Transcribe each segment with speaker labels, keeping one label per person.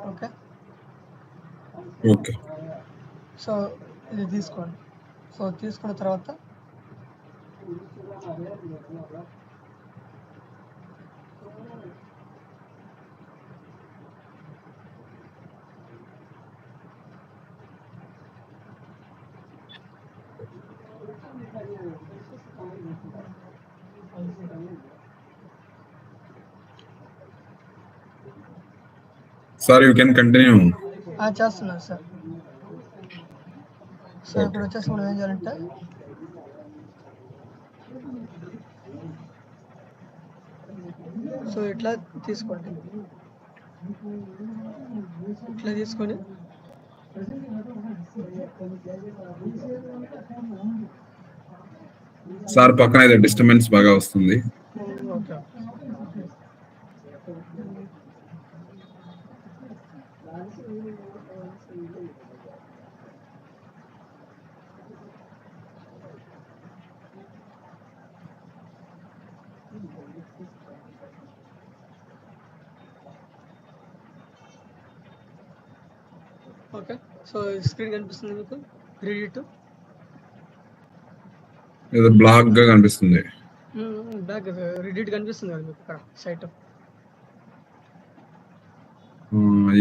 Speaker 1: Okay.
Speaker 2: Okay.
Speaker 1: So ఇది తీసుకోండి. So తీసుకున్న తర్వాత
Speaker 2: సార్ యూ కెన్ కంటిన్యూ.
Speaker 1: చేస్తున్నాను సార్. So
Speaker 2: okay.
Speaker 1: ఇప్పుడు వచ్చేసి మనం ఏం చేయాలంటే సో ఇట్లా తీసుకోండి. ఇట్లా తీసుకొని
Speaker 2: సార్ పక్కన ఏదో డిస్టర్బెన్స్ బాగా వస్తుంది.
Speaker 1: ఓకే. ఓకే. సో స్క్రీన్ కనిపిస్తుంది మీకు క్రెడిట్
Speaker 2: ఏదో బ్లాక్ గా కనిపిస్తుంది.
Speaker 1: బ్యాక్ రెడిట్ కనిపిస్తుంది కదా మీకు ఇక్కడ సైట్.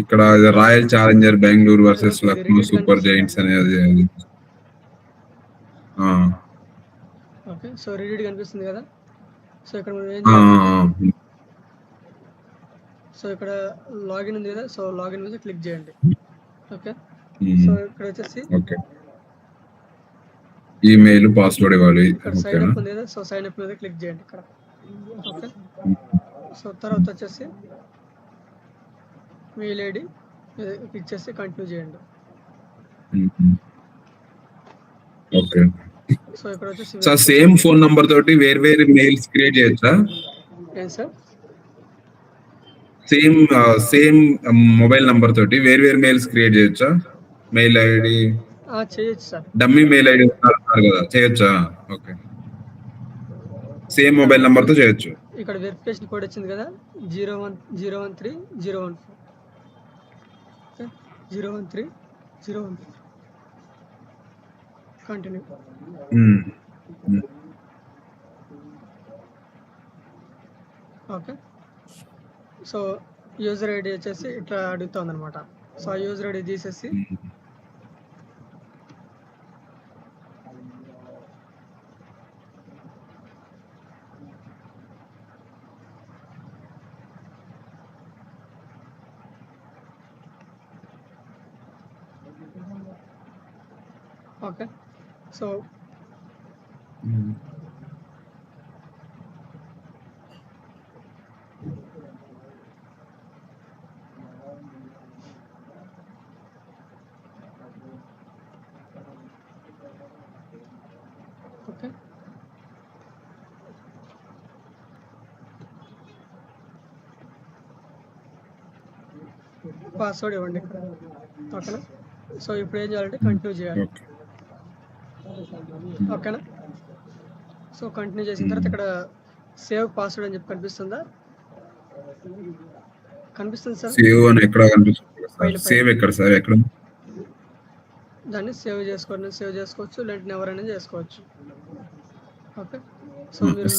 Speaker 2: ఇక్కడ royal challenger Bengaluru versus Lucknow super Giants అనేది.
Speaker 1: ఓకే. సో రెడిట్ కనిపిస్తుంది కదా. సో ఇక్కడ మనం ఏం చేయాలి, సో ఇక్కడ లాగిన్ ఉంది కదా. సో లాగిన్ మీద క్లిక్ చేయండి. ఓకే. సో ఇక్కడ వచ్చేసి
Speaker 2: ఈమెయిల్ పాస్వర్డ్ ఇవ్వాలి.
Speaker 1: ఇక్కడ సైన్ అప్ ఉంది కదా. సో సైన్ అప్ మీద క్లిక్ చేయండి ఇక్కడ. ఓకే. సో తర్వాత వచ్చేసి మెయిల్ ఐడి ఇచ్చేసి కంటిన్యూ చేయండి.
Speaker 2: ఓకే.
Speaker 1: సో ఇక్కడ వచ్చేసి
Speaker 2: సార్ సేమ్ ఫోన్ నంబర్ తోటి వేర్వేరు మెయిల్స్ క్రియేట్ చేయొచ్చా?
Speaker 1: ఏం సార్?
Speaker 2: సేమ్ మొబైల్ నంబర్ తోటి వేర్వేరు మెయిల్స్ క్రియేట్ చేయొచ్చా? మెయిల్ ఐడి
Speaker 1: చేయొచ్చు సార్.
Speaker 2: డమ్మీ మెయిల్ ఐడి ఉన్నారు కదా, చేయొచ్చా? ఓకే. సేమ్ మొబైల్ నంబర్ తో చేయొచ్చు.
Speaker 1: ఇక్కడ వెరిఫికేషన్ కోడ్ వచ్చింది కదా 013 014. 013 014 continue. Okay. So user ID వచ్చేసి ఇట్లా అడుగుతుంది అనమాట. సో ఆ యూజర్ ఐడి తీసేసి ఓకే. So okay. పాస్వర్డ్ ఇవ్వండి ఇక్కడ ఓకేనా. సో ఇప్పుడు ఏం చేయాలంటే కంటిన్యూ చేయాలి. ఓకేనా. సో కంటిన్యూ చేసిన తర్వాత ఇక్కడ సేవ్ పాస్వర్డ్ అని చెప్పి కనిపిస్తుందా? కనిపిస్తుంది సార్.
Speaker 2: సేవ్ అని ఎక్కడ కనిపిస్తుంది? సేవ్ ఎక్కడ సార్? ఎక్కడ?
Speaker 1: దాన్ని సేవ్ చేసుకోవచ్చు లేదంటే ఎవరైనా చేసుకోవచ్చు. ఓకే. సో మీరు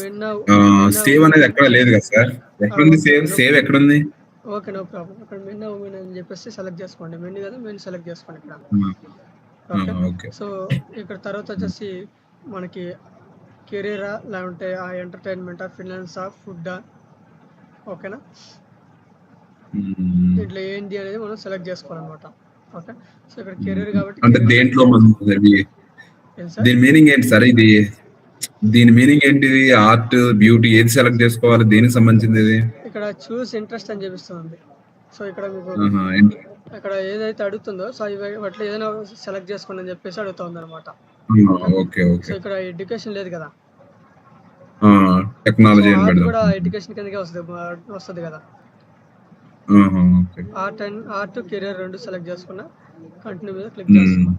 Speaker 2: సేవ్ అనేది ఎక్కడ లేదు కదా సార్. ఎక్కడుంది సేవ్ ఎక్కడుంది?
Speaker 1: Okay, no problem. అక్కడ మెనూ ఉమెన్ అని చెప్పేసి సెలెక్ట్ చేసుకోండి. మెనూ కదా, మెనూ సెలెక్ట్ చేసుకోండి ఇక్కడ. ఓకే. సో ఇక్కడ తర్వాత వచ్చేసి మనకి కెరీరా లేకుంటే ఆ ఎంటర్టైన్మెంటా, ఫినాన్సా, ఫుడ్డా, ఓకేనా. దీంట్లో ఏంటి అనేది మనం సెలెక్ట్ చేసుకోవాలన్నమాట. ఓకే. సో ఇక్కడ కెరీర్ కాబట్టి
Speaker 2: అంటే దేంట్లో దీని మీనింగ్ ఏంటి సార్? దీని మీనింగ్ ఏంటిది? ఆర్ట్, బ్యూటీ ఏది సెలెక్ట్ చేసుకోవాలి? దేనికి సంబంధించింది ఇది?
Speaker 1: ఇక్కడ చూస్ ఇంట్రెస్ట్ అని చూపిస్తుంది. సో ఇక్కడ మీకు ఇక్కడ ఏదైతే అడుగుతుందో సో వాటిలో ఏదైనా సెలెక్ట్ చేసుకోండి అని చెప్పేసి అడుగుతుంది అనమాట. సో ఇక్కడ ఎడ్యుకేషన్ లేదు కదా,
Speaker 2: టెక్నాలజీ
Speaker 1: కూడా ఎడ్యుకేషన్ కిందకే వస్తుంది కదా. ఆర్ట్ కెరీర్ రెండు సెలెక్ట్ చేసుకున్నా కంటిన్యూ మీద క్లిక్ చేస్తున్నా.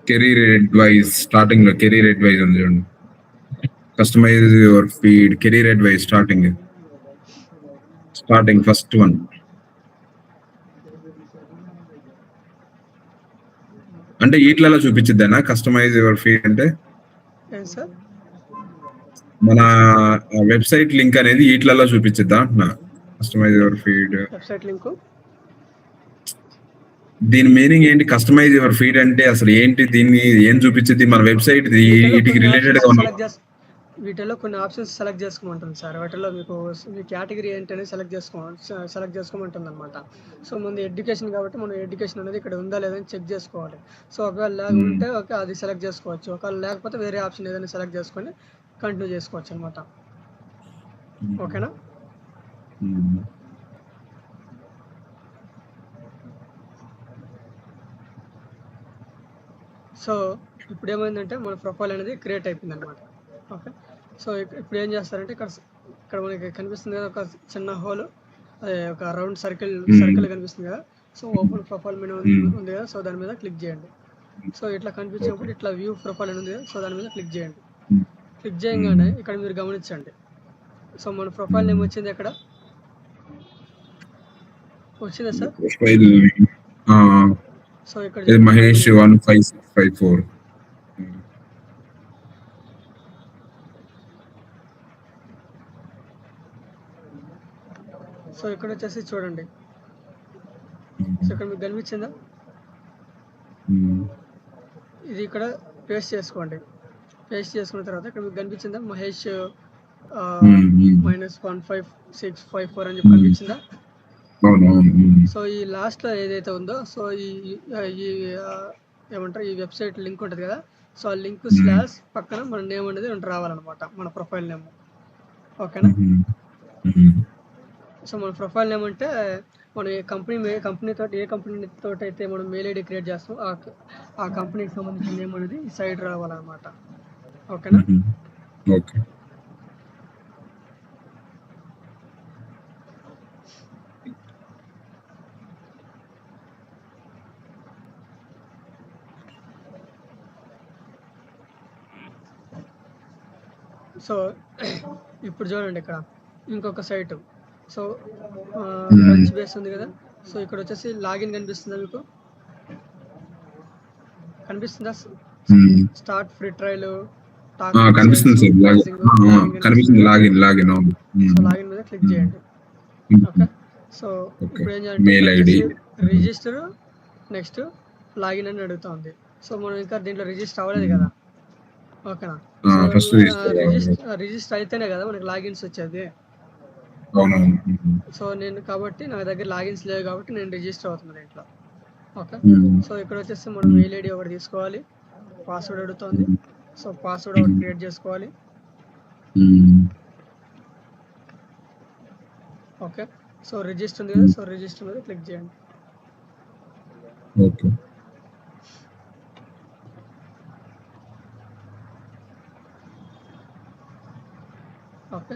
Speaker 2: కెరీర్ అడ్వైస్ స్టార్టింగ్ లో కెరీర్ అడ్వైస్ ఉంది చూడండి. Customize your feed career advice starting first one. అంటే ఈట్లలో చూపించిద్దానా కస్టమైజ్ యువర్ ఫీడ్ అంటే?
Speaker 1: ఏం సార్?
Speaker 2: మన వెబ్సైట్ లింక్ అనేది ఈట్లలో చూపించిద్దా అంటున్నా. Customize your feed
Speaker 1: website link
Speaker 2: దీని మీనింగ్ ఏంటి? కస్టమైజ్ యువర్ ఫీడ్ అంటే అసలు ఏంటి? దీన్ని ఏం చూపించింది? మన వెబ్సైట్ వీటికి రిలేటెడ్ గా ఉన్న
Speaker 1: వీటిలో కొన్ని ఆప్షన్స్ సెలెక్ట్ చేసుకోమంటుంది సార్. వాటిలో మీకు మీ కేటగిరీ ఏంటనేది సెలెక్ట్ చేసుకోమంటుంది అనమాట. సో ముందు ఎడ్యుకేషన్ కాబట్టి మనం ఎడ్యుకేషన్ అనేది ఇక్కడ ఉందా లేదని చెక్ చేసుకోవాలి. సో ఒకవేళ ఉంటే ఓకే అది సెలెక్ట్ చేసుకోవచ్చు. ఒకవేళ లేకపోతే వేరే ఆప్షన్ ఏదైనా సెలెక్ట్ చేసుకొని కంటిన్యూ చేసుకోవచ్చు అనమాట. ఓకేనా? సో ఇప్పుడు ఏమైందంటే మన ప్రొఫైల్ అనేది క్రియేట్ అయిపోయింది అనమాట. ఓకే, సో ఇప్పుడు ఏం చేస్తారంటే ఇక్కడ మనకి కనిపిస్తుంది కదా ఒక చిన్న హోల్, అదే ఒక రౌండ్ సర్కిల్ కనిపిస్తుంది కదా. సో ఓపెన్ ప్రొఫైల్ మెనూ ఉంది కదా, సో దాని మీద క్లిక్ చేయండి. సో ఇట్లా కనిపించినప్పుడు ఇట్లా వ్యూ ప్రొఫైల్ అని ఉంది కదా, సో దాని మీద క్లిక్ చేయండి. క్లిక్ చేయగానే ఇక్కడ మీరు గమనించండి. సో మన ప్రొఫైల్ నేమ్ వచ్చింది ఎక్కడ వచ్చిందా సార్? సో ఇక్కడ
Speaker 2: మహేష్ 15654.
Speaker 1: సో ఇక్కడ వచ్చేసి చూడండి. సో ఇక్కడ మీకు కనిపించిందా? ఇది ఇక్కడ పేస్ట్ చేసుకోండి. పేస్ట్ చేసుకున్న తర్వాత ఇక్కడ మీకు కనిపించిందా మహేష్ -15654 అని చెప్పి కనిపించిందా? సో ఈ లాస్ట్ లో ఏదైతే ఉందో, సో ఈ ఏమంటారు ఈ వెబ్సైట్ లింక్ ఉంటుంది కదా, సో ఆ లింక్ స్లాష్ పక్కన మన నేమ్ అనేది రావాలన్నమాట, మన ప్రొఫైల్ నేమ్. ఓకేనా? సో మన ప్రొఫైల్ నేమ్ అంటే మనం ఏ కంపెనీతో అయితే మనం మెయిల్ ఐడి క్రియేట్ చేస్తాం ఆ కంపెనీకి సంబంధించిన నేమ్ అనేది ఈ సైడ్ రావాలన్నమాట. ఓకేనా?
Speaker 2: ఓకే.
Speaker 1: సో ఇప్పుడు చూడండి ఇక్కడ ఇంకొక సైట్. సో క్రంచ్ బేస్ ఉంది కదా, సో ఇక్కడ వచ్చేసి లాగిన్ కనిపిస్తుందా మీకు? కనిపిస్తుందా? స్టార్ట్ ఫ్రీ ట్రయల్
Speaker 2: కనిపిస్తుంది సార్. కనిపిస్తుంది లాగిన్.
Speaker 1: సో లాగిన్ మీద క్లిక్ చేయండి. ఓకే, సో ఇప్పుడు ఏం చేయాలంటే రిజిస్టర్ నెక్స్ట్ లాగిన్ అని అడుగుతుంది. సో మనం ఇంకా దీంట్లో రిజిస్టర్ అవ్వలేదు కదా. ఓకేనా? రిజిస్టర్ అయితేనే కదా మనకి లాగిన్స్ వచ్చేది. సో నేను కాబట్టి నా దగ్గర లాగిన్స్ లేవు కాబట్టి నేను రిజిస్టర్ అవుతున్నాను దీంట్లో. ఓకే, సో ఇక్కడ వచ్చేసి మనం మెయిల్ ఐడి ఒకటి తీసుకోవాలి, పాస్వర్డ్ అడుగుతుంది. సో పాస్వర్డ్ ఒకటి క్రియేట్ చేసుకోవాలి. ఓకే, సో రిజిస్టర్ ఉంది కదా, సో రిజిస్టర్ మీద క్లిక్ చేయండి.
Speaker 2: ఓకే.
Speaker 1: ఓకే,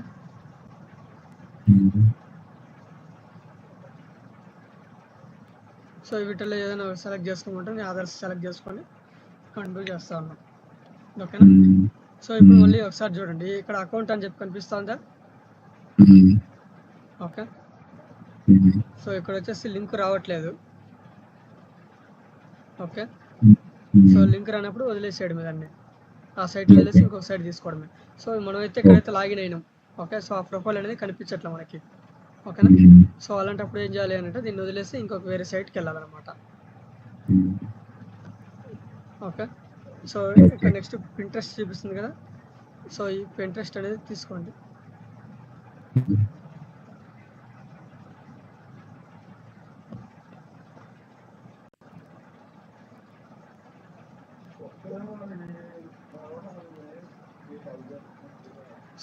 Speaker 1: సో వీటిలో ఏదైనా సెలెక్ట్ చేసుకోమంటే నేను ఆధార్ సెలెక్ట్ చేసుకొని కంటిన్యూ చేస్తా ఉన్నాను. ఓకేనా? సో ఇప్పుడు మళ్ళీ ఒకసారి చూడండి, ఇక్కడ అకౌంట్ అని చెప్పి కనిపిస్తుందా? ఓకే, సో ఇక్కడ వచ్చేసి లింక్ రావట్లేదు. ఓకే, సో లింక్ రానప్పుడు వదిలేసేయడం దాన్ని, ఆ సైట్ వదిలేసి ఇంకొక సైట్ తీసుకోవడమే. సో మనమైతే ఇక్కడైతే లాగిన్ అయినాం. ఓకే, సో ఆ ప్రొఫైల్ అనేది కనిపించట్లే మనకి. ఓకేనా? సో అలాంటప్పుడు ఏం చేయాలి అంటే దీన్ని వదిలేసి ఇంకొక వేరే సైట్కి వెళ్ళాలన్నమాట. ఓకే, సో ఇక్కడ నెక్స్ట్ పింట్రెస్ట్ చూపిస్తుంది కదా, సో ఈ పింట్రెస్ట్ అనేది తీసుకోండి.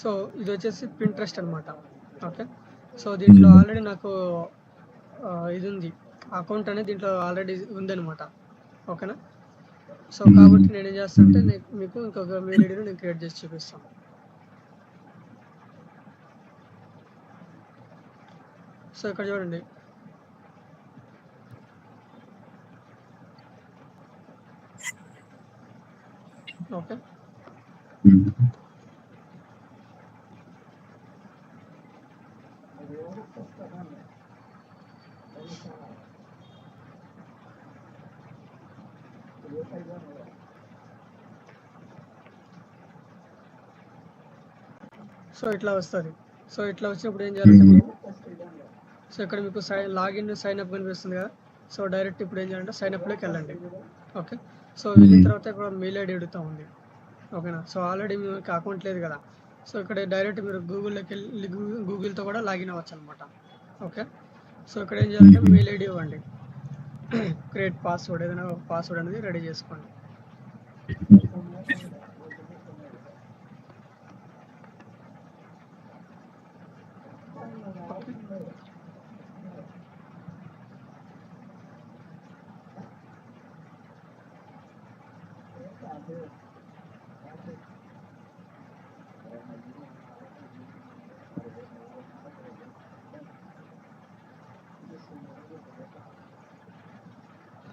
Speaker 1: సో ఇది వచ్చేసి పింట్రెస్ట్ అనమాట. ఓకే, సో దీంట్లో ఆల్రెడీ నాకు ఇది ఉంది, అకౌంట్ అనేది దీంట్లో ఆల్రెడీ ఉందన్నమాట. ఓకేనా? సో కాబట్టి నేను ఏం చేస్తాను అంటే మీకు ఇంకొక మెయిల్ ఐడిని నేను క్రియేట్ చేసి చూపిస్తాను. సో ఇక్కడ చూడండి, ఓకే.
Speaker 2: హ్మ్.
Speaker 1: సో ఇట్లా వస్తది. సో ఇట్లా వచ్చినప్పుడు ఏం చేయాలంటే
Speaker 2: హ్మ్.
Speaker 1: మనం సో ఇక్కడ మీకు లాగిన్, సైన్ అప్ కనిపిస్తుంది కదా! సో డైరెక్ట్ ఇప్పుడు ఏం చేయాలంటే సైన్ అప్‌లోకి వెళ్ళండి. ఓకే. సో వెళ్ళిన
Speaker 2: హ్మ్.
Speaker 1: తర్వాత ఇక్కడ మెయిల్ ఐడీ అడుగుతా ఉంది. ఓకేనా. సో ఆల్రెడీ మీకు అకౌంట్ లేదు కదా! సో ఇక్కడ డైరెక్ట్ మీరు గూగుల్‌లోకెళ్ళి గూగుల్‌తో కూడా లాగిన్ అవ్వచ్చనమాట. ఓకే. సో ఇక్కడ ఏం చేయాలంటే
Speaker 2: హుహు.
Speaker 1: మెయిల్ ఐడీ ఇవ్వండి. క్రియేట్ పాస్వర్డ్ ఏదైనా ఒక పాస్వర్డ్ అనేది రెడీ చేసుకోండి. ఓకే.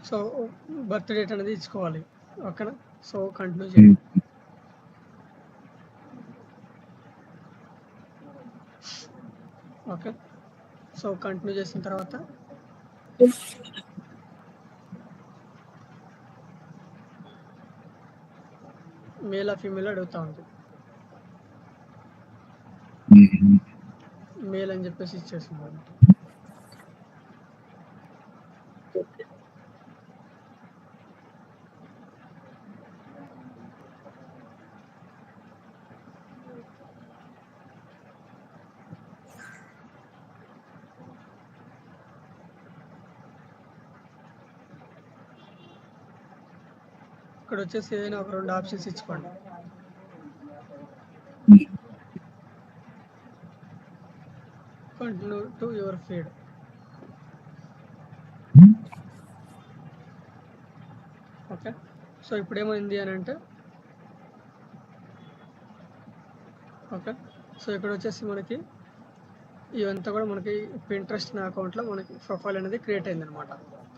Speaker 1: సో బర్త్ డేట్ అనేది ఇచ్చుకోవాలి. ఓకేనా. సో కంటిన్యూ
Speaker 2: హ్మ్.
Speaker 1: చేయండి. ఓకే. సో కంటిన్యూ చేసిన తర్వాత మేలా, ఫీమేల్ అడుగుతా ఉంది.
Speaker 2: హుహు.
Speaker 1: మేల్ అని చెప్పేసి ఇచ్చేసింది. ఇక్కడ వచ్చేసి ఏదైనా ఒక 2 ఆప్షన్స్ ఇచ్చుకోండి.
Speaker 2: హ్మ్.
Speaker 1: Continue to your feed. Okay. So ఇప్పుడు ఏమైంది అని అంటే ఓకే. సో ఇక్కడ వచ్చేసి మనకి ఇవంతా కూడా మనకి పింట్రెస్ట్ నా అకౌంట్లో మనకి ప్రొఫైల్ అనేది క్రియేట్ అయిందనమాట.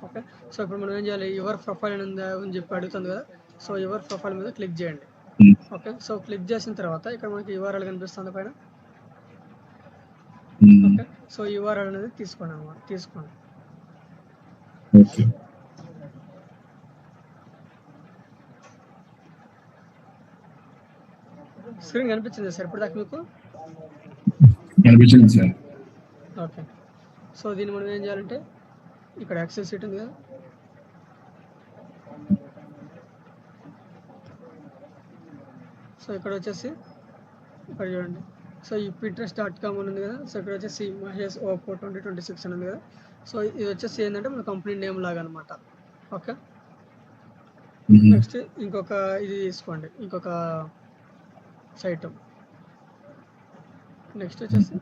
Speaker 1: ఓకే. సో ఇప్పుడు మనం ఏం చేయాలి, యువర్ ప్రొఫైల్ అని చెప్పి అడుగుతుంది కదా! సో యువర్ ప్రొఫైల్ మీద క్లిక్ చేయండి.
Speaker 2: హ్మ్.
Speaker 1: ఓకే. సో క్లిక్ చేసిన తర్వాత ఇక్కడ మనకి యూఆర్ఎల్ కనిపిస్తుంది పైన.
Speaker 2: హ్మ్.
Speaker 1: ఓకే. సో యూఆర్ఎల్ అనేది తీసుకోండి అనమాట. తీసుకోండి.
Speaker 2: ఓకే.
Speaker 1: స్క్రీన్ కనిపించింది సార్ ఇప్పటిదాకా మీకు?
Speaker 2: కనిపించింది సార్.
Speaker 1: ఓకే. సో దీన్ని మనం ఏం చేయాలంటే ఇక్కడ యాక్సెస్ షీట్ ఉంది కదా! సో ఇక్కడ వచ్చేసి ఇక్కడ చూడండి. సో ఈ pinterest.com అని ఉంది కదా! సో ఇక్కడ వచ్చేసి మహేష్ ఓపో 2026 అని ఉంది కదా! సో ఇది వచ్చేసి ఏంటంటే మన కంపెనీ నేమ్ లాగా అనమాట. ఓకే.
Speaker 2: హుహు.
Speaker 1: నెక్స్ట్ ఇంకొక ఇది తీసుకోండి. ఇంకొక సైట్. నెక్స్ట్ వచ్చేసి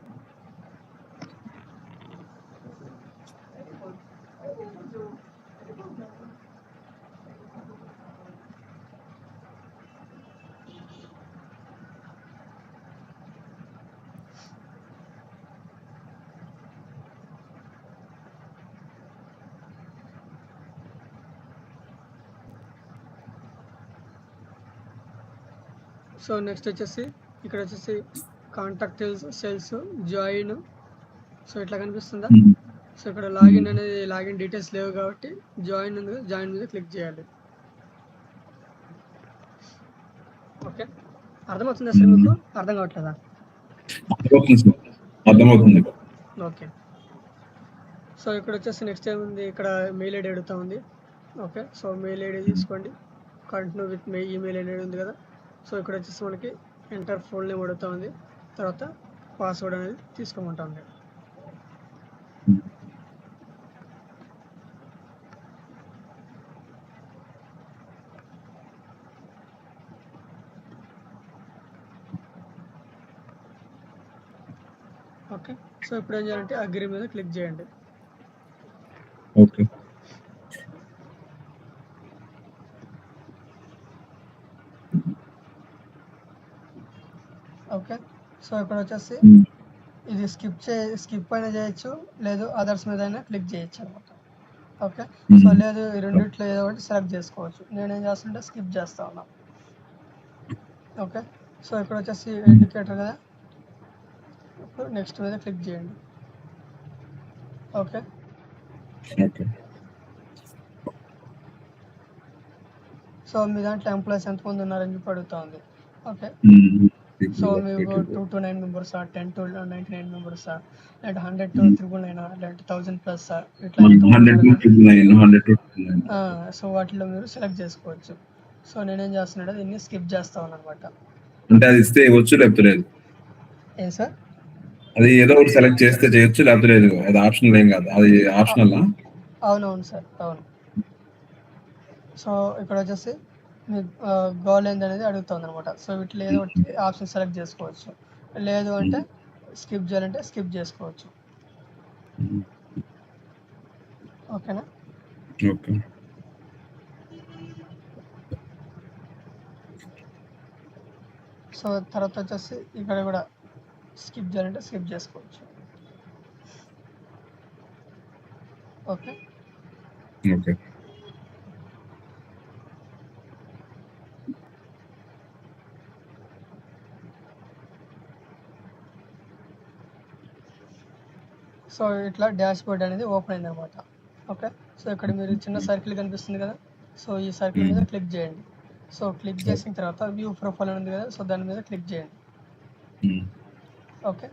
Speaker 1: సో నెక్స్ట్ వచ్చేసి ఇక్కడ వచ్చేసి కాంటాక్ట్ సేల్స్ జాయిన్. సో ఇట్లా కనిపిస్తుందా?
Speaker 2: హ్మ్.
Speaker 1: సో ఇక్కడ లాగిన్ అనేది లాగిన్ డీటెయిల్స్ లేవు కాబట్టి జాయిన్ ఉంది కదా! జాయిన్ మీద క్లిక్ చేయాలి. ఓకే. అర్థమవుతుందా సార్ మీకు? అర్థం కావట్లేదా?
Speaker 2: అర్థమవుతుంది సార్. అర్థమవుతుంది.
Speaker 1: ఓకే. సో ఇక్కడ వచ్చేసి నెక్స్ట్ ఏముంది, ఇక్కడ మెయిల్ ఐడి అడుగుతా ఉంది. ఓకే. సో మెయిల్ ఐడి తీసుకోండి. కంటిన్యూ విత్ ఈమెయిల్ ఐడి ఉంది కదా! సో ఇక్కడ వచ్చేసి మనకి ఎంటర్ ఫుల్ నేమ్ అడుగుతా ఉంది. తర్వాత పాస్వర్డ్ అనేది తీసుకోమంటా ఉంది. ఓకే. సో ఇప్పుడు ఏం చేయాలంటే అగ్రీ మీద క్లిక్ చేయండి.
Speaker 2: ఓకే.
Speaker 1: ఓకే. సో ఇక్కడ వచ్చేసి
Speaker 2: హ్మ్.
Speaker 1: ఇది స్కిప్ అయినా చేయొచ్చు, లేదు అదర్స్ మీద అయినా క్లిక్ చేయొచ్చు అనమాట. ఓకే. సో లేదు ఈ రెండిట్లో ఏదో ఒకటి సెలెక్ట్ చేసుకోవచ్చు. నేనేం చేస్తుంటే స్కిప్ చేస్తా ఉన్నా. ఓకే. సో ఇక్కడ వచ్చేసి ఎడ్యుకేటర్ కదా, ఇప్పుడు నెక్స్ట్ మీద క్లిక్ చేయండి. ఓకే.
Speaker 2: ఓకే.
Speaker 1: సో మీ దాంట్లో ఎంప్లాయీస్ ఎంతమంది ఉన్నారని చెప్పి అడుగుతా ఉంది. ఓకే. సో మీకు 2 to 9 మెంబర్సా, 10 to 99 మెంబర్సా, లేదంటే 100 to 999, లేదంటే 1000+ ఇట్లా సో వాటిలో మీరు సెలెక్ట్ చేసుకోవచ్చు. సో నేనేం చేస్తున్నాడు దీన్ని స్కిప్ చేస్తా ఉన్నాను అనమాట.
Speaker 2: అంటే అది ఇస్తే వచ్చు లేకపోతే లేదు?
Speaker 1: ఏం సార్?
Speaker 2: అది ఏదో ఒకటి సెలెక్ట్ చేస్తే చేయొచ్చు లేకపోతే లేదు, అది ఆప్షనల్ ఏం కాదు, అది ఆప్షనల్.
Speaker 1: అవునవును సార్, అవును. సో ఇక్కడ వచ్చేసి మీ గోల్ ఏందనేది అడుగుతుంది అనమాట. సో వీటిలో ఏదో ఒకటి ఆప్షన్ సెలెక్ట్ చేసుకోవచ్చు, లేదు అంటే స్కిప్ చేయాలంటే స్కిప్ చేసుకోవచ్చు. ఓకేనా?
Speaker 2: ఓకే.
Speaker 1: సో తర్వాత వచ్చేసి ఇక్కడ కూడా స్కిప్ చేయాలంటే స్కిప్ చేసుకోవచ్చు. ఓకే.
Speaker 2: ఓకే.
Speaker 1: సో ఇట్లా డాష్ బోర్డ్ అనేది ఓపెన్ అయింది అనమాట. ఓకే. సో ఇక్కడ మీరు చిన్న సర్కిల్ కనిపిస్తుంది కదా, సో ఈ సర్కిల్ మీద క్లిక్ చేయండి. సో క్లిక్ చేసిన తర్వాత వ్యూ ప్రొఫైల్ ఉంది కదా, సో దాని మీద క్లిక్ చేయండి. ఓకే.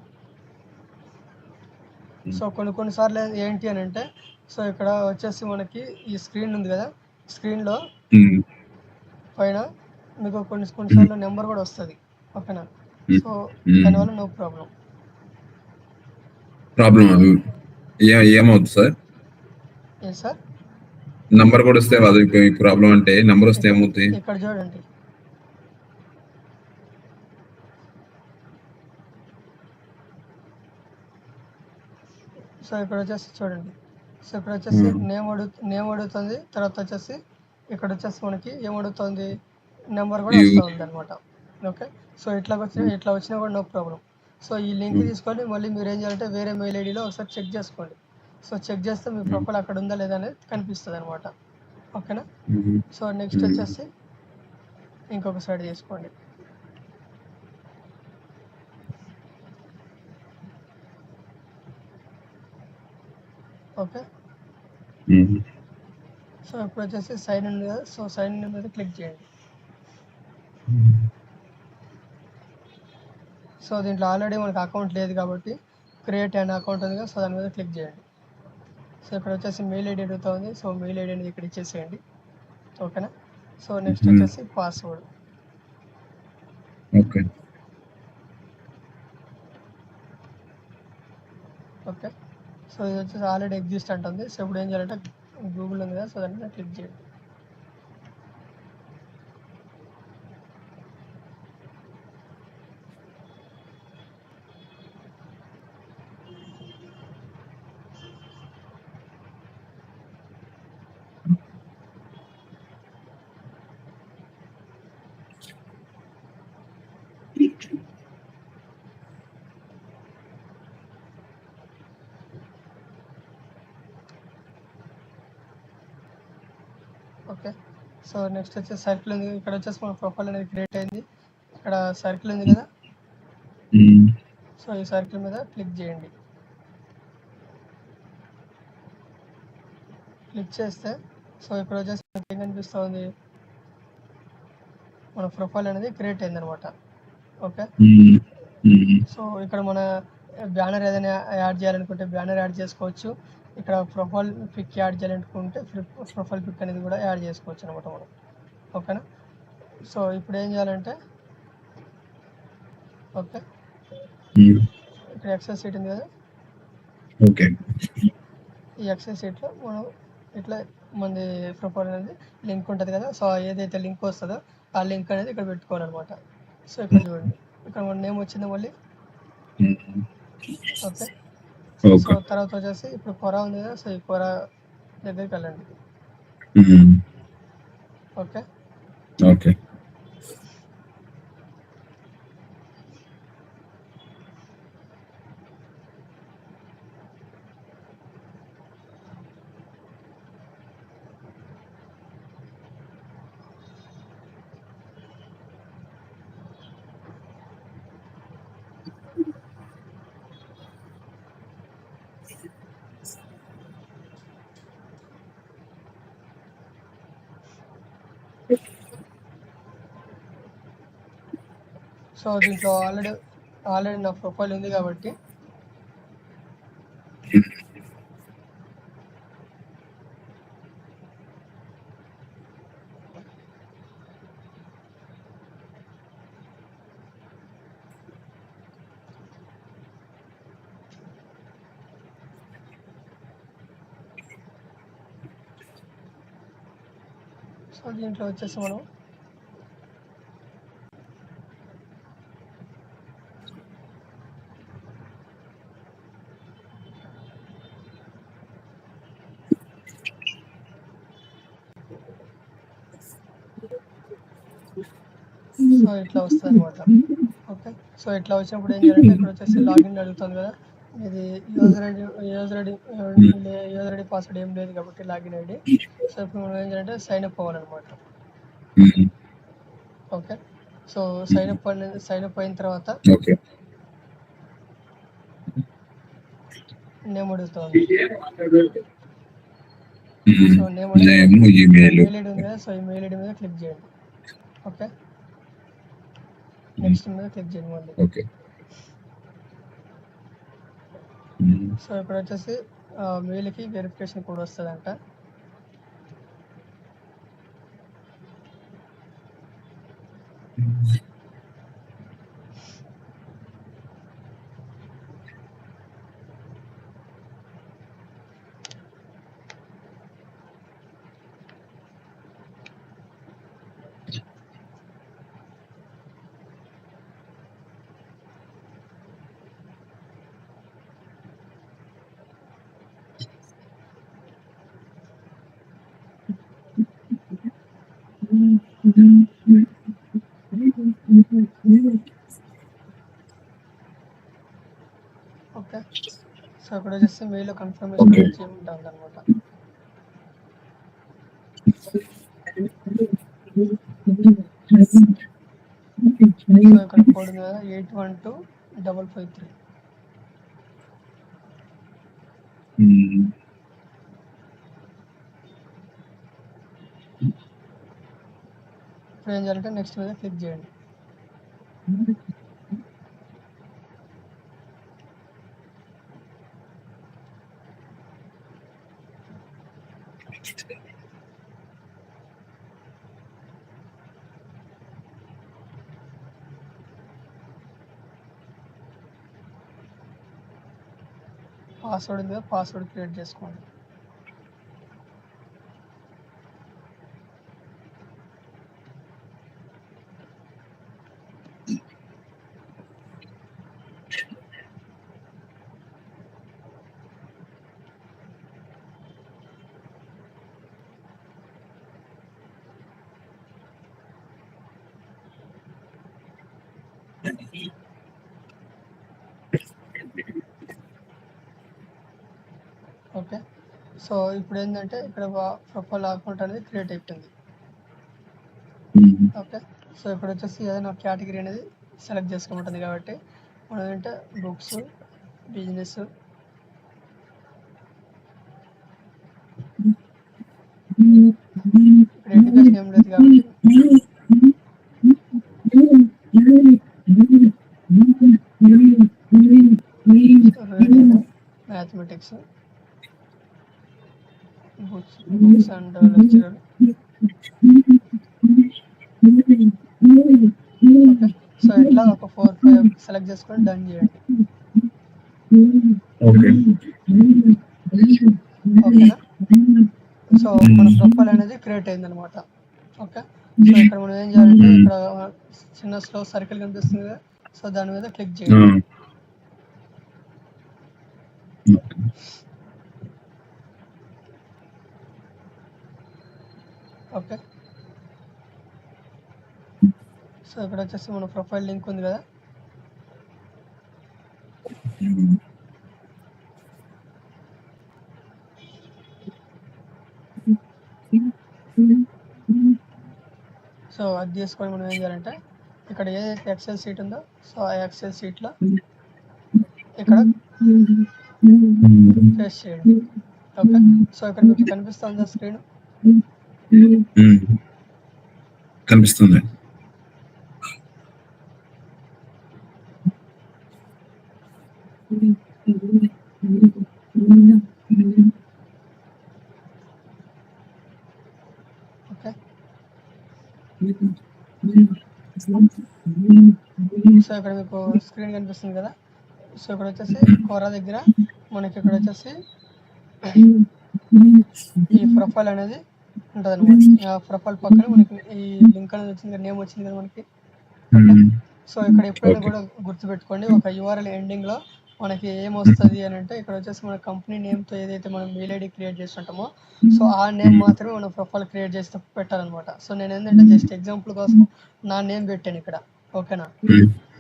Speaker 1: సో కొన్నిసార్లు ఏంటి అని అంటే, సో ఇక్కడ వచ్చేసి మనకి ఈ స్క్రీన్ ఉంది కదా, స్క్రీన్లో పైన మీకు కొన్నిసార్లు నెంబర్ కూడా వస్తుంది. ఓకేనా? సో దానివల్ల నో ప్రాబ్లం.
Speaker 2: ఏమవుతుంది సార్?
Speaker 1: ఏ సార్?
Speaker 2: నంబర్ కూడా వస్తే అది ప్రాబ్లం అంటే నంబర్ వస్తే ఏమవుతుంది?
Speaker 1: ఇక్కడ చూడండి, సో ఇక్కడ వచ్చేసి చూడండి, సో ఇక్కడ వచ్చేసి నేమ్ అడుగుతుంది, తర్వాత వచ్చేసి ఇక్కడ వచ్చేసి మనకి ఏమడుగుతుంది, నెంబర్ కూడా వస్తుంది అనమాట. ఓకే. సో ఇట్లా వచ్చినా కూడా నో ప్రాబ్లం. సో ఈ లింక్ తీసుకొని మళ్ళీ మీరు ఏం చేయాలంటే వేరే మెయిల్ ఐడిలో ఒకసారి చెక్ చేసుకోండి. సో చెక్ చేస్తే మీ ప్రొఫైల్ అక్కడ ఉందా లేదా అనేది కనిపిస్తుంది అనమాట. ఓకేనా? సో నెక్స్ట్ వచ్చేసి ఇంకొక సైడ్ చేసుకోండి. ఓకే. సో ఇప్పుడు వచ్చేసి సైన్ ఇన్ కదా, సో సైన్ ఇన్ మీద క్లిక్ చేయండి. సో దీంట్లో ఆల్రెడీ మనకు అకౌంట్ లేదు కాబట్టి క్రియేట్ అండ్ అకౌంట్ ఉంది కదా, సో దాని మీద క్లిక్ చేయండి. సో ఇక్కడ వచ్చేసి మెయిల్ ఐడి అడుగుతా ఉంది, సో మెయిల్ ఐడి అనేది ఇక్కడ ఇచ్చేసేయండి. ఓకేనా? సో నెక్స్ట్ వచ్చేసి పాస్వర్డ్.
Speaker 2: ఓకే.
Speaker 1: ఓకే. సో ఇది వచ్చేసి ఆల్రెడీ ఎగ్జిస్ట్ అంటుంది. సో ఇప్పుడు ఏం చేయాలంటే గూగుల్ ఉంది కదా, సో దాని మీద క్లిక్ చేయండి. ఓకే. సో నెక్స్ట్ వచ్చేసి సర్కిల్ ఉంది, ఇక్కడ వచ్చేసి మన ప్రొఫైల్ అనేది క్రియేట్ అయింది. ఇక్కడ సర్కిల్ ఉంది కదా, సో ఈ సర్కిల్ మీద క్లిక్ చేయండి. క్లిక్ చేస్తే సో ఇక్కడ వచ్చేసి మనకి ఏం కనిపిస్తుంది, మన ప్రొఫైల్ అనేది క్రియేట్ అయింది అనమాట. ఓకే. సో ఇక్కడ మన బ్యానర్ ఏదైనా యాడ్ చేయాలనుకుంటే బ్యానర్ యాడ్ చేసుకోవచ్చు. ఇక్కడ ప్రొఫైల్ పిక్ యాడ్ చేయాలనుకుంటే ప్రొఫైల్ పిక్ అనేది కూడా యాడ్ చేసుకోవచ్చు అనమాట మనం. ఓకేనా? సో ఇప్పుడు ఏం చేయాలంటే, ఓకే, ఇక్కడ ఎక్సెస్ సీట్ ఉంది కదా,
Speaker 2: ఓకే,
Speaker 1: ఈ ఎక్సెస్ సీట్లో మనం ఇట్లా మంది ప్రొఫైల్ అనేది లింక్ ఉంటుంది కదా, సో ఏదైతే లింక్ వస్తుందో ఆ లింక్ అనేది ఇక్కడ పెట్టుకోవాలన్నమాట. సో ఇక్కడ చూడండి, ఇక్కడ మన నేమ్ వచ్చింది మళ్ళీ. ఓకే. సో తర్వాత వచ్చేసి ఇప్పుడు కొర ఉంది కదా, సో ఈ కొర దగ్గరికి వెళ్ళండి. ఓకే.
Speaker 2: ఓకే.
Speaker 1: సో దీంట్లో ఆల్రెడీ నా ప్రొఫైల్ ఉంది కాబట్టి సో దీంట్లో వచ్చేసి మనం సో ఇట్లా వస్తుంది అనమాట. ఓకే, సో ఇట్లా వచ్చినప్పుడు ఏం చేయాలంటే ఇక్కడ వచ్చేసి లాగిన్ అడుగుతుంది కదా, ఇది యూజర్ ఐడి పాస్వర్డ్ ఏం లేదు కాబట్టి లాగిన్ ఐడి. సో ఇప్పుడు మనం ఏం చేయాలంటే సైన్ అప్ అవ్వాలన్నమాట. ఓకే, సో సైన్ అప్ అయిన తర్వాత నేమ్ అడుగుతుంది. సో నేమ్ మెయిల్ ఐడి ఉంది కదా, సో ఈ మెయిల్ ఐడి మీద క్లిక్ చేయండి. ఓకే, నెక్స్ట్ మీద క్లిక్ చేయండి మళ్ళీ. సో ఇప్పుడు వచ్చేసి మెయిల్కి వెరిఫికేషన్ కోడ్ వస్తుందంట. ఓకే, సో ఇక్కడ వచ్చేసి మెయిల్ కన్ఫర్మేషన్ వచ్చి ఉంటుంది అనమాట. సో ఇక్కడ కోడ్ ఉంది కదా 812553. ఇప్పుడు ఏం చేయాలంటే నెక్స్ట్ మీద క్లిక్ చేయండి. పాస్వర్డ్ ఉంది కదా, పాస్వర్డ్ క్రియేట్ చేసుకోండి. ఓకే, సో ఇప్పుడు ఏంటంటే ఇక్కడ ప్రొఫైల్ అకౌంట్ అనేది క్రియేట్ అయిపోయింది. ఓకే, సో ఇప్పుడు వచ్చేసి ఏదైనా కేటగిరీ అనేది సెలెక్ట్ చేసుకోమంటుంది కాబట్టి మనం ఏంటంటే బుక్స్, బిజినెస్, ఇక్కడ ఎడ్యుకేషన్ ఏం లేదు కాబట్టి mathematics, books and lecturer. Okay, so ఇట్లా ఒక 4-5 సెలెక్ట్ చేసుకొని డన్ చేయండి. ఓకేనా, సో మన ప్రొఫైల్ అనేది క్రియేట్ అయింది అనమాట. ఓకే, సో ఇక్కడ మనం ఏం చేయాలంటే ఇక్కడ చిన్న స్లో సర్కిల్ కనిపిస్తుంది కదా, సో దాని మీద క్లిక్ చేయండి. ఓకే, సో ఇక్కడ వచ్చేసి మన ప్రొఫైల్ లింక్ ఉంది కదా, సో అది తీసుకొని మనం ఏం చేయాలంటే ఇక్కడ ఏదైతే ఎక్సెల్ షీట్ ఉందో సో ఆ ఎక్సెల్ షీట్లో ఇక్కడ పేస్ట్ చేయండి. ఓకే, సో ఇక్కడ మీకు కనిపిస్తుందా స్క్రీన్?
Speaker 2: కనిపిస్తుంది.
Speaker 1: ఓకే. సో, ఇక్కడ మీకు స్క్రీన్ కనిపిస్తుంది కదా! సో, ఇక్కడొచ్చేసి కోరా దగ్గర మనకిక్కడొచ్చేసి ఈ ప్రొఫైల్ అనేది ఉంటదనమాట. ఆ ప్రొఫైల్ పక్కన మనకి ఈ లింక్ అనేది వచ్చింది కదా! నేమ్ వచ్చింది కదా మనకి. ఓకే. సో, ఇక్కడ ఎప్పుడైనా కూడా గుర్తుపెట్టుకోండి, ఒక యూఆర్ఎల్ ఎండింగ్‌లో మనకి ఏమొస్తది అనంటే, ఇక్కడొచ్చేసి మన కంపెనీ నేమ్‌తో ఏదైతే మనం మెయిల్ ఐడీ క్రియేట్ చేసుంటామో, సో, ఆ నేమ్ మాత్రమే మనం ప్రొఫైల్ క్రియేట్ చేసేటప్పుడు పెట్టాలనమాట. సో, నేనేంటంటే జస్ట్ ఎగ్జాంపుల్ కోసం నా నేమ్ పెట్టానిక్కడ. ఓకేనా?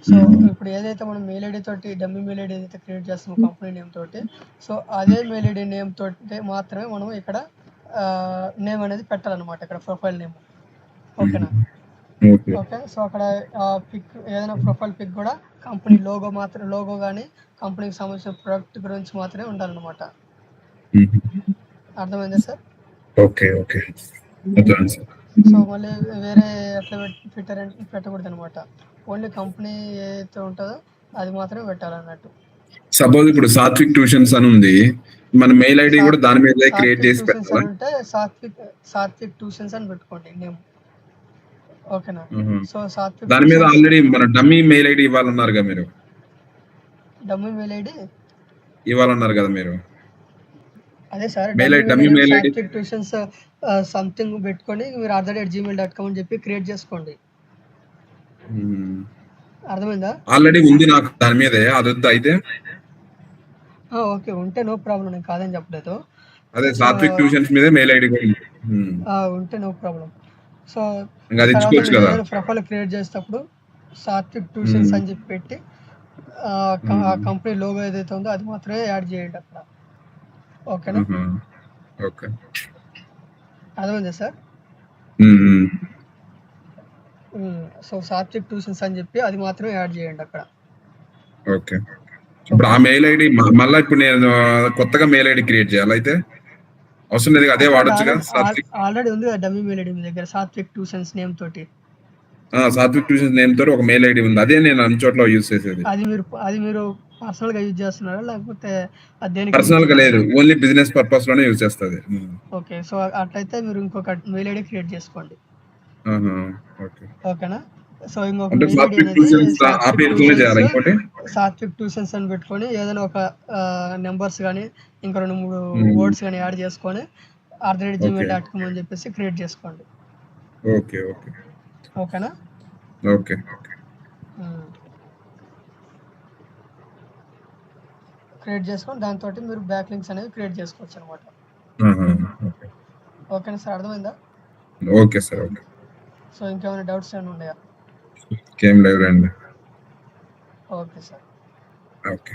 Speaker 1: సో, ఇప్పుడు ఏదైతే మనం మెయిల్ ఐడీ తోటి డమ్మీ మెయిల్ ఐడీ ఏదైతే క్రియేట్ చేస్తామో కంపెనీ నేమ్ తోటి, సో, అదే మెయిల్ ఐడీ నేమ్ తోటి మాత్రమే మనం ఇక్కడ నేమ్ అనేది పెట్టాలనమాట, ఇక్కడ ప్రొఫైల్ నేమ్. ఓకేనా? ఓకే. సో, అక్కడ పిక్ ఏదైనా ప్రొఫైల్ పిక్ కూడా కంపెనీ లోగో గానీ, కంపెనీకి సంబంధించిన ప్రొడక్ట్ గురించి మాత్రమే ఉండాలనమాట. అర్థమైందా సార్?
Speaker 2: ఓకే. ఓకే. అర్థమైంది సార్.
Speaker 1: సో, మళ్ళీ వేరే ఎట్లా పెట్టకూడదనమాట. ఓన్లీ కంపెనీ ఏదైతే ఉంటదో అది మాత్రమే పెట్టాలన్నట్టు.
Speaker 2: సపోజ్ ఇప్పుడు సాత్విక్ ట్యూషన్స్ అని ఉంది. మన మెయిల్ ఐడీ కూడా దాని మీదే క్రియేట్ చేసి పెట్టాలా?
Speaker 1: అంటే సాత్విక్ ట్యూషన్స్ అని పెట్టుకోండి నేమ్. ఓకేనా? సో, సాత్విక్
Speaker 2: దాని మీద ఆల్రెడీ మన డమ్మీ మెయిల్ ఐడీ ఇవ్వాలన్నారుగా మీరు.
Speaker 1: డమ్మీ మెయిల్ ఐడీ
Speaker 2: ఇవ్వాలన్నారు కదా మీరు.
Speaker 1: అదే sir,
Speaker 2: dummy mail ID
Speaker 1: Satvik tuitions something పెట్టుకొని మీరు @gmail.com అని చెప్పి క్రియేట్ చేసుకోండి. అర్థమైందా?
Speaker 2: ఆల్రెడీ ఉంది నాకు దాని మీదే. అదొద్దా అయితే?
Speaker 1: ఓకే. ఉంటే నో ప్రాబ్లమ్, నేను కాదని చెప్పలేదు.
Speaker 2: అదే సాత్విక్ ట్యూషన్స్ మీదే మెయిల్ ఐడీ కూడా ఉంది.
Speaker 1: ఉంటే నో ప్రాబ్లమ్. సో,
Speaker 2: అది ఇచ్చుకోవచ్చు కదా.
Speaker 1: ప్రొఫైల్ క్రియేట్ చేసేటప్పుడు సాత్విక్ ట్యూషన్స్ అని చెప్పి పెట్టి కంపెనీ లోగో ఏదైతే ఉందో అది మాత్రమే యాడ్ చేయండి అక్కడ. ఓకేనా?
Speaker 2: ఓకే.
Speaker 1: అర్థమైందా సార్? సో, సాత్విక్ ట్యూషన్స్ అని చెప్పి అది మాత్రమే యాడ్ చేయండి అక్కడ.
Speaker 2: ఓకే. ఇప్పుడు ఆ మెయిల్ ఐడీ మళ్ళీ ఇప్పుడు నేను కొత్తగా మెయిల్ ఐడీ క్రియేట్ చేయాలి అయితే? అవసరం లేదు, అదే వాడొచ్చుగా.
Speaker 1: ఆల్రెడీ ఉంది కదా డమ్మీ మెయిల్ ఐడీ మీ దగ్గర, సాత్విక్ ట్యూషన్స్ నేమ్ తోటి.
Speaker 2: సాత్విక్ ట్యూషన్స్ నేమ్ తోటి ఒక మెయిల్ ఐడీ ఉంది. అదే నేను అన్ని చోట్ల యూజ్ చేసేది.
Speaker 1: అది మీరు పర్సనల్ గా యూజ్ చేస్తున్నారా లేకపోతే దేనికి?
Speaker 2: పర్సనల్ గా లేదు, ఓన్లీ బిజినెస్ పర్పస్ లోనే యూజ్ చేస్తుంది.
Speaker 1: ఓకే. సో, అట్లయితే మీరు ఇంకొక మెయిల్ ఐడీ క్రియేట్ చేసుకోండి. ఓకేనా? సో, ఇంకొక మెయిల్ ఐడీ అనేది సాత్విక్ ట్యూషన్స్ అని పెట్టుకొని ఏదైనా ఒక నెంబర్స్ కానీ ఇంకా 2-3 వర్డ్స్ కానీ యాడ్ చేసుకొని @gmail.com అని చెప్పేసి క్రియేట్ చేసుకోండి.
Speaker 2: ఓకే. ఓకే.
Speaker 1: ఓకేనా?
Speaker 2: ఓకే.
Speaker 1: క్రియేట్ చేసుకొని దాంతో మీరు బ్యాక్ లింక్స్ అనేవి క్రియేట్ చేసుకోవచ్చు అనమాట. ఓకేనా సార్? అర్థమైందా?
Speaker 2: Okay sir. ఓకే.
Speaker 1: సో, ఇంకేమైనా డౌట్స్ ఏమైనా ఉన్నాయా?
Speaker 2: ఇంకేం లేదండి.
Speaker 1: Okay sir.
Speaker 2: ఓకే.